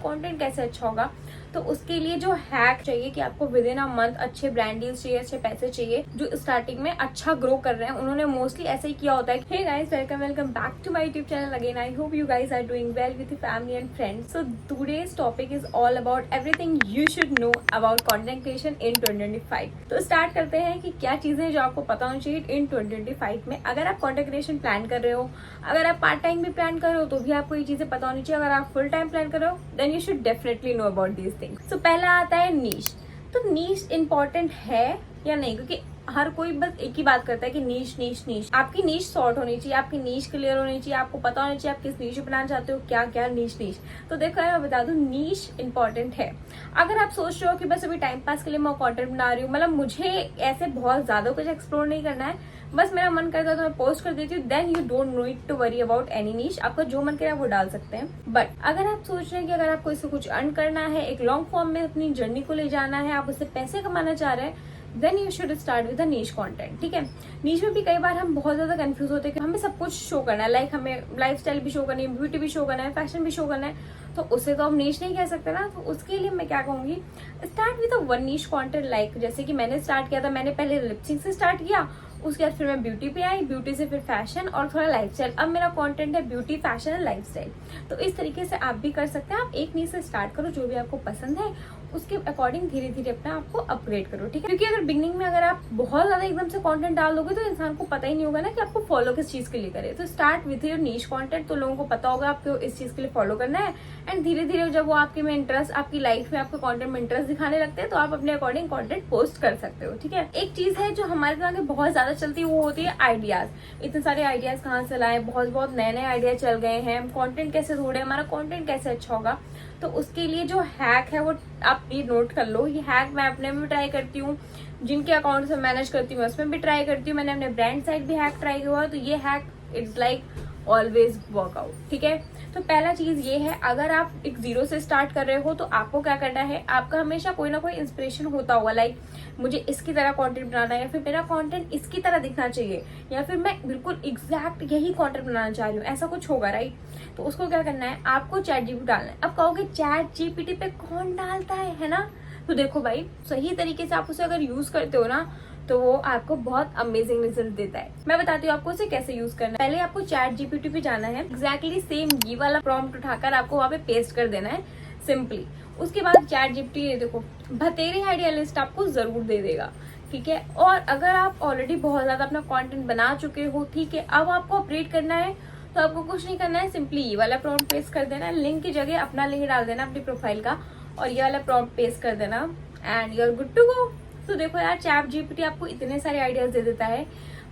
Content कैसे अच्छा होगा। तो उसके लिए जो हैक चाहिए कि आपको विद इन अ मंथ अच्छे ब्रांड डील्स चाहिए, अच्छे पैसे चाहिए। जो स्टार्टिंग में अच्छा ग्रो कर रहे हैं उन्होंने मोस्टली ऐसे ही किया होता है। Hey guys, welcome back to my YouTube channel again. I hope you guys are doing well with family and friends. So today's topic is all about everything you should know about content creation in 2025। तो start करते हैं कि क्या चीजें जो आपको पता होनी चाहिए इन 2025 में। अगर आप कंटेंट क्रिएशन प्लान कर रहे हो, अगर आप पार्ट टाइम भी प्लान कर रहे हो तो भी आपको ये चीजें पता होनी चाहिए। अगर आप फुल टाइम प्लान कर रहे हो then you should definitely know about these things. So पहला आता है नीश। तो नीश इंपॉर्टेंट है या नहीं, क्योंकि हर कोई बस एक ही बात करता है कि नीश नीश नीश। आपकी नीश सॉर्ट होनी चाहिए, आपकी नीश क्लियर होनी चाहिए, आपको पता होना चाहिए आप किस नीश बनाना चाहते हो, क्या क्या नीश नीश। तो देखो मैं बता दूं, नीश इंपॉर्टेंट है। अगर आप सोच रहे हो कि बस अभी टाइम पास के लिए मैं कंटेंट बना रही हूँ, मतलब मुझे ऐसे बहुत ज्यादा कुछ एक्सप्लोर नहीं करना है, बस मेरा मन करता है तो मैं पोस्ट कर देती हूँ, then you don't need to worry about any niche. आपका जो मन करे वो डाल सकते हैं। बट अगर आप सोच रहे हैं कि अगर आपको इससे कुछ अर्न करना है, एक लॉन्ग फॉर्म में अपनी जर्नी को ले जाना है, आप उससे पैसे कमाना चाह रहे हैं, then you should start with a niche content. ठीक है, नीश में भी कई बार हम बहुत ज्यादा कंफ्यूज होते हैं कि हमें सब कुछ शो करना है, लाइक हमें लाइफस्टाइल भी शो करनी है, ब्यूटी भी शो करना है, फैशन भी शो करना है, तो उससे तो हम नीश नहीं कह सकते ना। तो उसके लिए मैं क्या कहूंगी, start with a one niche content. Like जैसे कि मैंने स्टार्ट किया था, मैंने पहले लिपसिंग से स्टार्ट किया, उसके बाद फिर मैं ब्यूटी पे आई, ब्यूटी से फिर फैशन और थोड़ा लाइफस्टाइल। अब मेरा कंटेंट है ब्यूटी, फैशन एंड लाइफस्टाइल। तो इस तरीके से आप भी कर सकते हैं। आप एक नीश से स्टार्ट करो, जो भी आपको पसंद है उसके अकॉर्डिंग धीरे धीरे अपना आपको अपग्रेड करो। ठीक है, क्योंकि अगर बिगनिंग में अगर आप बहुत ज्यादा एकदम से कंटेंट डाल दोगे तो इंसान को पता ही नहीं होगा ना कि आपको फॉलो किस चीज के लिए करे। तो start with your niche content, तो लोगों को पता होगा आपको इस चीज के लिए फॉलो करना है। एंड धीरे धीरे जब वो आपके में इंटरेस्ट, आपकी लाइफ में आपके कंटेंट में इंटरेस्ट दिखाने लगते हैं तो आप अपने अकॉर्डिंग कंटेंट पोस्ट कर सकते हो। ठीक है, एक चीज है जो हमारे दिमाग में बहुत ज्यादा चलती है, वो होती है आइडियाज। इतने सारे आइडियाज कहाँ से लाए, बहुत नए नए आइडिया चल गए हैं, कंटेंट कैसे ढूंढे, हमारा कंटेंट कैसे अच्छा होगा। तो उसके लिए जो हैक है वो आप ये नोट कर लो। ये हैक मैं अपने में भी ट्राई करती हूँ, जिनके अकाउंट से मैनेज करती हूँ उसमें भी ट्राई करती हूँ। मैंने अपने ब्रांड साइड भी हैक ट्राई किया, तो ये hack it's like always workout. ठीक है, तो पहला चीज ये है, अगर आप एक जीरो से स्टार्ट कर रहे हो तो आपको क्या करना है, आपका हमेशा कोई ना कोई इंस्पिरेशन होता होगा। लाइक मुझे इसकी तरह कंटेंट बनाना है, या फिर मेरा कंटेंट इसकी तरह दिखना चाहिए, या फिर मैं बिल्कुल एग्जैक्ट यही कंटेंट बनाना चाह रही हूँ, ऐसा कुछ होगा राइट। तो उसको क्या करना है, आपको चैट जीपीटी डालना है। अब कहोगे चैट जीपीटी पे कौन डालता है ना। तो देखो भाई, सही तरीके से आप उसे अगर यूज करते हो ना तो वो आपको बहुत अमेजिंग रिजल्ट देता है। मैं बताती हूँ आपको उसे कैसे यूज करना है। पहले आपको चैट जीपीटी पे जाना है, एग्जैक्टली सेम ये वाला प्रॉम्प्ट उठाकर आपको वहाँ पे पेस्ट कर देना है सिंपली। उसके बाद चैट जीपीटी ये देखो बतेरी आइडिया लिस्ट आपको जरूर दे देगा। ठीक है, और अगर आप ऑलरेडी बहुत ज्यादा अपना कंटेंट बना चुके हो, ठीक है, अब आपको अपडेट करना है तो आपको कुछ नहीं करना है, सिंपली ये वाला प्रॉम्प्ट पेस्ट कर देना है, लिंक की जगह अपना लिंक डाल देना अपनी प्रोफाइल का, और ये वाला प्रॉम्प्ट पेस्ट कर देना and you are good to go. तो देखो यार, चैट जीपीटी आपको इतने सारे आइडियाज दे देता है,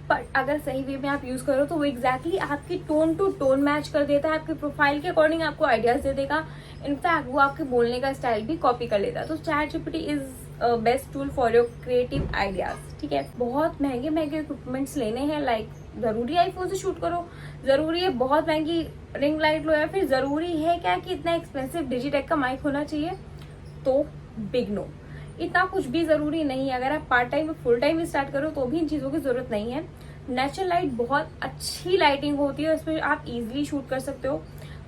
पर अगर सही वे में आप यूज करो तो वो एग्जैक्टली आपकी टोन टू टोन मैच कर देता है, आपके प्रोफाइल के अकॉर्डिंग आपको आइडियाज दे देगा। इनफैक्ट वो आपके बोलने का स्टाइल भी कॉपी कर लेता है। तो chat GPT is best tool for your creative ideas. ठीक है, बहुत महंगे महंगे इक्विपमेंट्स लेने हैं, लाइक जरूरी आईफोन से शूट करो, जरूरी है बहुत महंगी रिंग लाइट लो, या फिर जरूरी है क्या कि इतना एक्सपेंसिव डिजिटेक का माइक होना चाहिए, तो बिग नो, इतना कुछ भी जरूरी नहीं है। अगर आप part time full time start करो तो भी इन चीजों की जरूरत नहीं है। नेचुरल लाइट बहुत अच्छी लाइटिंग होती है, उसमें आप इजीली शूट कर सकते हो।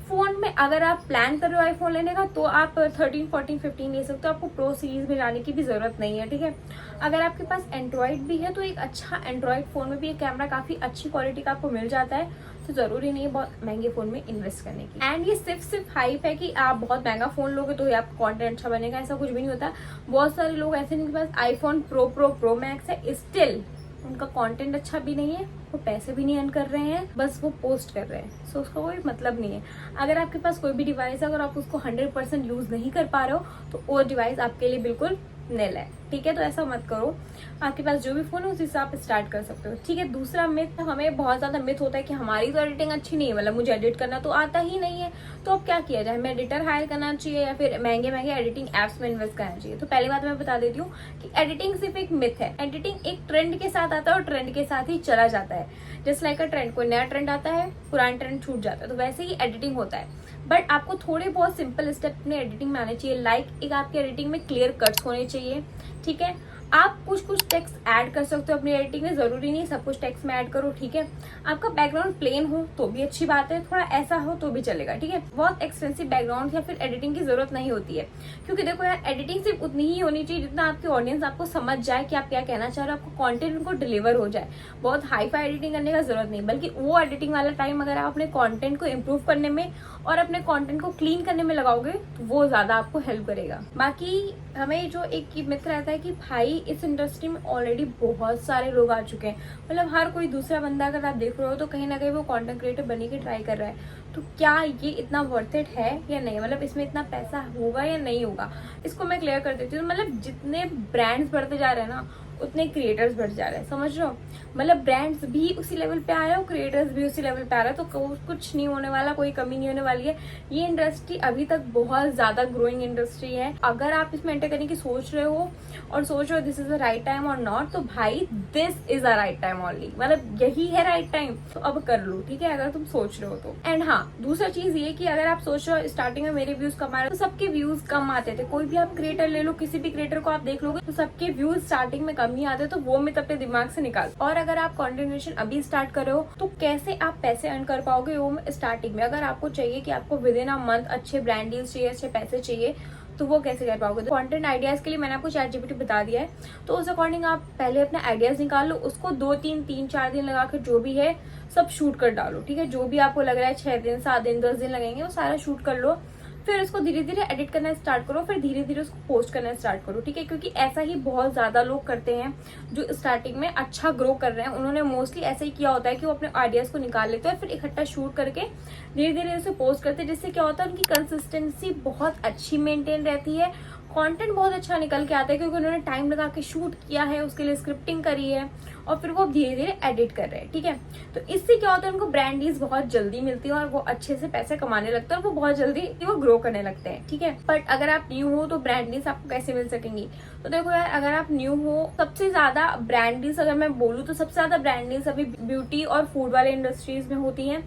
फोन में अगर आप प्लान कर रहे हो आईफोन लेने का तो आप 13, 14, 15 ले सकते हो, आपको प्रो सीरीज में जाने की भी जरूरत नहीं है। ठीक है, अगर आपके पास एंड्रॉइड भी है तो एक अच्छा एंड्रॉइड फोन में भी एक कैमरा काफी अच्छी क्वालिटी का आपको मिल जाता है, तो जरूरी नहीं है बहुत महंगे फोन में इन्वेस्ट करने की। एंड ये सिर्फ हाइप है कि आप बहुत महंगा फोन लोगे तो आपका कंटेंट अच्छा बनेगा, ऐसा कुछ भी नहीं होता। बहुत सारे लोग ऐसे जिनके पास आईफोन प्रो मैक्स है, स्टिल उनका कंटेंट अच्छा भी नहीं है, वो पैसे भी नहीं अर्न कर रहे हैं, बस वो पोस्ट कर रहे हैं। सो उसका कोई मतलब नहीं है। अगर आपके पास कोई भी डिवाइस है, अगर आप उसको 100% यूज नहीं कर पा रहे हो तो वो डिवाइस आपके लिए बिल्कुल निल है। ठीक है, तो ऐसा मत करो, आपके पास जो भी फोन है उसी से आप स्टार्ट कर सकते हो। ठीक है, दूसरा मिथ, हमें बहुत ज्यादा मिथ होता है कि हमारी तो एडिटिंग अच्छी नहीं है, मतलब मुझे एडिट करना तो आता ही नहीं है, तो अब क्या किया जाए, हमें एडिटर हायर करना चाहिए या फिर महंगे महंगे एडिटिंग एप्स में इन्वेस्ट करना चाहिए। तो पहली बात मैं बता देती हूँ कि एडिटिंग सिर्फ एक मिथ है। एडिटिंग एक ट्रेंड के साथ आता है और ट्रेंड के साथ ही चला जाता है। जस्ट लाइक अ ट्रेंड, कोई नया ट्रेंड आता है, पुराना ट्रेंड छूट जाता है, तो वैसे ही एडिटिंग होता है। बट आपको थोड़े बहुत सिंपल स्टेप अपने एडिटिंग में आने चाहिए। लाइक एक आपकी एडिटिंग में क्लियर कट्स होने चाहिए। ठीक है, आप कुछ कुछ टेक्स्ट ऐड कर सकते हो अपनी एडिटिंग में, जरूरी नहीं सब कुछ टेक्स्ट में ऐड करो, ठीक है। आपका बैकग्राउंड प्लेन हो तो भी अच्छी बात है, थोड़ा ऐसा हो तो भी चलेगा, ठीक है। बहुत एक्सपेंसिव बैकग्राउंड या फिर एडिटिंग की जरूरत नहीं होती है, क्योंकि देखो यार एडिटिंग सिर्फ उतनी ही होनी चाहिए जितना आपकी ऑडियंस आपको समझ जाए कि आप क्या कहना चाह रहे हो, आपको कंटेंट उनको डिलीवर हो जाए। बहुत हाई फाई एडिटिंग करने का जरूरत नहीं, बल्कि वो एडिटिंग वाला टाइम अगर आप अपने कंटेंट को इम्प्रूव करने में और अपने कंटेंट को क्लीन करने में लगाओगे तो वो ज्यादा आपको हेल्प करेगा। बाकी हमें जो एक मिथ रहता है कि भाई इस इंडस्ट्री में ऑलरेडी बहुत सारे लोग आ चुके हैं, मतलब हर कोई दूसरा बंदा अगर आप देख रहे हो तो कहीं ना कहीं वो कंटेंट क्रिएटर बनने की ट्राई कर रहा है, तो क्या ये इतना वर्थ इट है या नहीं, मतलब इसमें इतना पैसा होगा या नहीं होगा। इसको मैं क्लियर कर देती हूँ। मतलब जितने ब्रांड्स बढ़ते जा रहे हैं ना उतने क्रिएटर्स बढ़ जा रहे हैं, समझ रहे हो। मतलब ब्रांड्स भी उसी लेवल पे आ रहे हैं और क्रिएटर्स भी उसी लेवल पे आ रहे हैं, तो कुछ नहीं होने वाला, कोई कमी नहीं होने वाली है। ये इंडस्ट्री अभी तक बहुत ज्यादा ग्रोइंग इंडस्ट्री है। अगर आप इसमें एंटर करने की सोच रहे हो और सोच रहे हो this is the right time और नॉट, तो भाई this is the right time only, मतलब यही है राइट टाइम, तो अब कर लो, ठीक है, अगर तुम सोच रहे हो तो। एंड हाँ, दूसरा चीज ये कि अगर आप सोच रहे हो स्टार्टिंग में मेरे व्यूज कम आ रहे तो सबके व्यूज कम आते थे। कोई भी आप क्रिएटर ले लो, किसी भी क्रिएटर को आप देख लोगे तो सबके व्यूज स्टार्टिंग में कम ही आते, तो वो मिथ अपने दिमाग से निकाल। और अगर आप कंटेंट क्रिएशन अभी स्टार्ट कर रहे हो तो कैसे आप पैसे अर्न कर पाओगे वो स्टार्टिंग में। अगर आपको चाहिए कि आपको विद इन अ मंथ अच्छे ब्रांड डील्स चाहिए, अच्छे पैसे चाहिए, तो वो कैसे कर पाओगे। तो कंटेंट आइडियाज के लिए मैंने आपको ChatGPT बता दिया है, तो उस अकॉर्डिंग आप पहले अपने आइडियाज निकाल लो, उसको 2-3-4 दिन लगा कर जो भी है सब शूट कर डालो, ठीक है। जो भी आपको लग रहा है 6 दिन 7 दिन 10 दिन लगेंगे वो सारा शूट कर लो, फिर उसको धीरे धीरे एडिट करना स्टार्ट करो, फिर धीरे धीरे उसको पोस्ट करना स्टार्ट करो, ठीक है। क्योंकि ऐसा ही बहुत ज्यादा लोग करते हैं जो स्टार्टिंग में अच्छा ग्रो कर रहे हैं, उन्होंने मोस्टली ऐसा ही किया होता है कि वो अपने आइडियाज को निकाल लेते हैं, फिर इकट्ठा शूट करके धीरे धीरे उसे पोस्ट करते हैं, जिससे क्या होता है उनकी कंसिस्टेंसी बहुत अच्छी मेंटेन रहती है, कंटेंट बहुत अच्छा निकल के आता है, क्योंकि उन्होंने टाइम लगा के शूट किया है, उसके लिए स्क्रिप्टिंग करी है और फिर वो धीरे धीरे एडिट कर रहे हैं, ठीक है। तो इससे क्या होता है उनको ब्रांड डील्स बहुत जल्दी मिलती है और वो अच्छे से पैसे कमाने लगते हैं और वो बहुत जल्दी वो ग्रो करने लगते हैं, ठीक है। बट अगर आप न्यू हो तो ब्रांड डील्स आपको कैसे मिल सकेंगी। तो देखो यार, अगर आप न्यू हो, सबसे ज्यादा ब्रांड डील्स अगर मैं बोलूँ तो सबसे ज्यादा ब्रांड डील्स अभी ब्यूटी और फूड वाले इंडस्ट्रीज में होती है।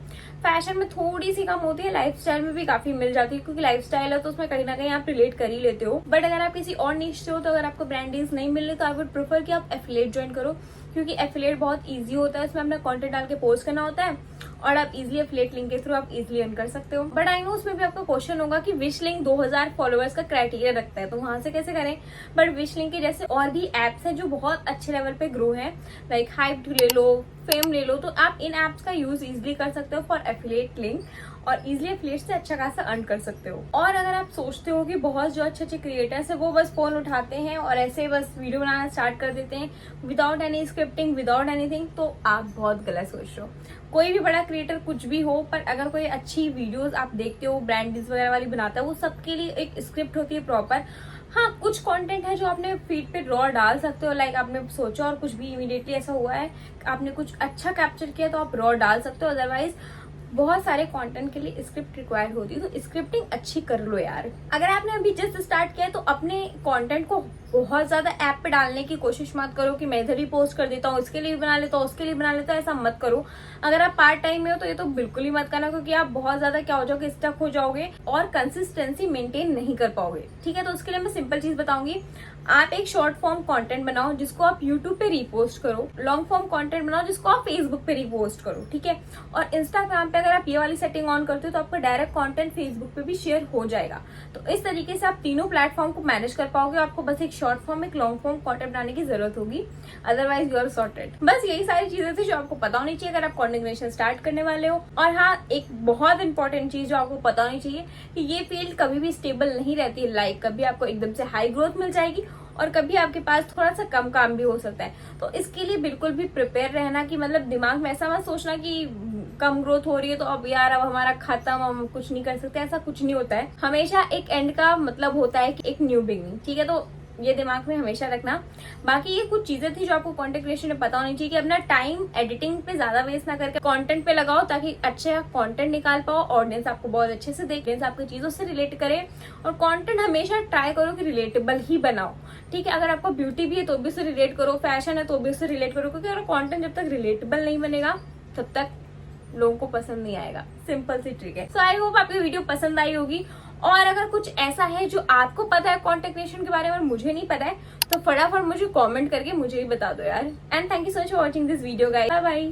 फैशन में थोड़ी सी कम होती है, लाइफस्टाइल में भी काफी मिल जाती है, क्योंकि लाइफस्टाइल है तो उसमें कहीं ना कहीं आप रिलेट कर ही लेते हो। बट अगर आप किसी और निश से हो तो अगर आपको ब्रांड डील्स नहीं मिल रही तो आई वुड प्रेफर कि आप एफिलिएट ज्वाइन करो, क्योंकि एफिलिएट बहुत इजी होता है, इसमें अपना कंटेंट डाल के पोस्ट करना होता है और आप इजीली एफिलिएट लिंक के थ्रू आप इजीली अर्न कर सकते हो। बट आई नो उसमें भी आपका क्वेश्चन होगा कि विश लिंक 2000 फॉलोअर्स का क्राइटेरिया रखता है, तो वहां से कैसे करें। बट विश लिंक के जैसे और भी एप्स हैं जो बहुत अच्छे लेवल पे ग्रो है, लाइक हाइप ले लो, फेम ले लो, तो आप इन एप्स का यूज इजिली कर सकते हो फॉर एफिलिएट लिंक और इजिली एफिलिएट से अच्छा खासा अर्न कर सकते हो। और अगर आप सोचते हो कि बहुत जो अच्छे अच्छे क्रिएटर्स है वो बस फोन उठाते हैं और ऐसे बस वीडियो बनाना स्टार्ट कर देते हैं without any scripting, without anything, तो आप बहुत गलत सोच रहे हो। कोई भी बड़ा क्रिएटर कुछ भी हो, पर अगर कोई अच्छी वीडियोस आप देखते हो ब्रांड डील्स वगैरह वाली बनाता है, वो सबके लिए एक स्क्रिप्ट होती है प्रॉपर। हाँ, कुछ कंटेंट है जो आपने फीड पे रॉ डाल सकते हो, लाइक आपने सोचा और कुछ भी इमीडिएटली ऐसा हुआ है, आपने कुछ अच्छा कैप्चर किया तो आप रॉ डाल सकते हो। अदरवाइज बहुत सारे कंटेंट के लिए स्क्रिप्ट रिक्वायर्ड होती है, तो स्क्रिप्टिंग अच्छी कर लो यार। अगर आपने अभी जस्ट स्टार्ट किया है तो अपने कंटेंट को बहुत ज्यादा ऐप पे डालने की कोशिश मत करो कि मैं इधर ही पोस्ट कर देता हूँ, इसके लिए भी बना लेता हूँ, उसके लिए बना लेता हूँ, ऐसा मत करो। अगर आप पार्ट टाइम में हो तो ये तो बिल्कुल ही मत करना, क्योंकि आप बहुत ज्यादा क्या हो जाओगे, स्टक हो जाओगे और कंसिस्टेंसी मेंटेन नहीं कर पाओगे, ठीक है। तो उसके लिए मैं सिंपल चीज बताऊंगी, आप एक शॉर्ट फॉर्म कंटेंट बनाओ जिसको आप यूट्यूब पे रिपोस्ट करो, लॉन्ग फॉर्म कंटेंट बनाओ जिसको आप फेसबुक पे रिपोस्ट करो, ठीक है। और इंस्टाग्राम पे अगर आप ये वाली सेटिंग ऑन करते हो तो आपका डायरेक्ट कंटेंट फेसबुक पे भी शेयर हो जाएगा। तो इस तरीके से आप तीनों प्लेटफॉर्म को मैनेज कर पाओगे। आपको बस एक शॉर्ट फॉर्म एक लॉन्ग फॉर्म कंटेंट बनाने की जरूरत होगी, अदरवाइज यू आर सॉर्टेड। बस यही सारी चीजें थी जो आपको पता होनी चाहिए अगर आप कंटेंट क्रिएशन स्टार्ट करने वाले हो। और हाँ, एक बहुत इंपॉर्टेंट चीज जो आपको पता होनी चाहिए कि ये फील्ड कभी भी स्टेबल नहीं रहती है। लाइक कभी आपको एकदम से हाई ग्रोथ मिल जाएगी और कभी आपके पास थोड़ा सा कम काम भी हो सकता है। तो इसके लिए बिल्कुल भी प्रिपेयर रहना कि मतलब दिमाग में ऐसा मत सोचना कि कम ग्रोथ हो रही है तो अब यार अब हमारा खत्म, हम कुछ नहीं कर सकते, ऐसा कुछ नहीं होता है। हमेशा एक एंड का मतलब होता है कि एक न्यू बिगिनिंग, ठीक है। तो ये दिमाग में हमेशा रखना। बाकी ये कुछ चीजें थी जो आपको कंटेंट क्रिएशन में पता होनी चाहिए कि अपना टाइम एडिटिंग पे ज्यादा वेस्ट ना करके कंटेंट पे लगाओ, ताकि अच्छा कंटेंट निकाल पाओ, ऑडियंस आपको बहुत अच्छे से देखे, आपकी चीजों से रिलेट करे। और कंटेंट हमेशा ट्राई करो कि रिलेटेबल ही बनाओ, ठीक है। अगर आपको ब्यूटी भी है तो भी उससे रिलेट करो, फैशन है तो भी उससे रिलेट करो, क्योंकि अगर कंटेंट जब तक रिलेटेबल नहीं बनेगा तब तक लोगों को पसंद नहीं आएगा। सिंपल सी ट्रिक है। सो आई होप आपको वीडियो पसंद आई होगी और अगर कुछ ऐसा है जो आपको पता है कॉन्टेक्ट क्रिएशन के बारे में और मुझे नहीं पता है, तो फटाफट मुझे कमेंट करके मुझे ही बता दो यार। And thank you so much for watching this video guys, bye bye.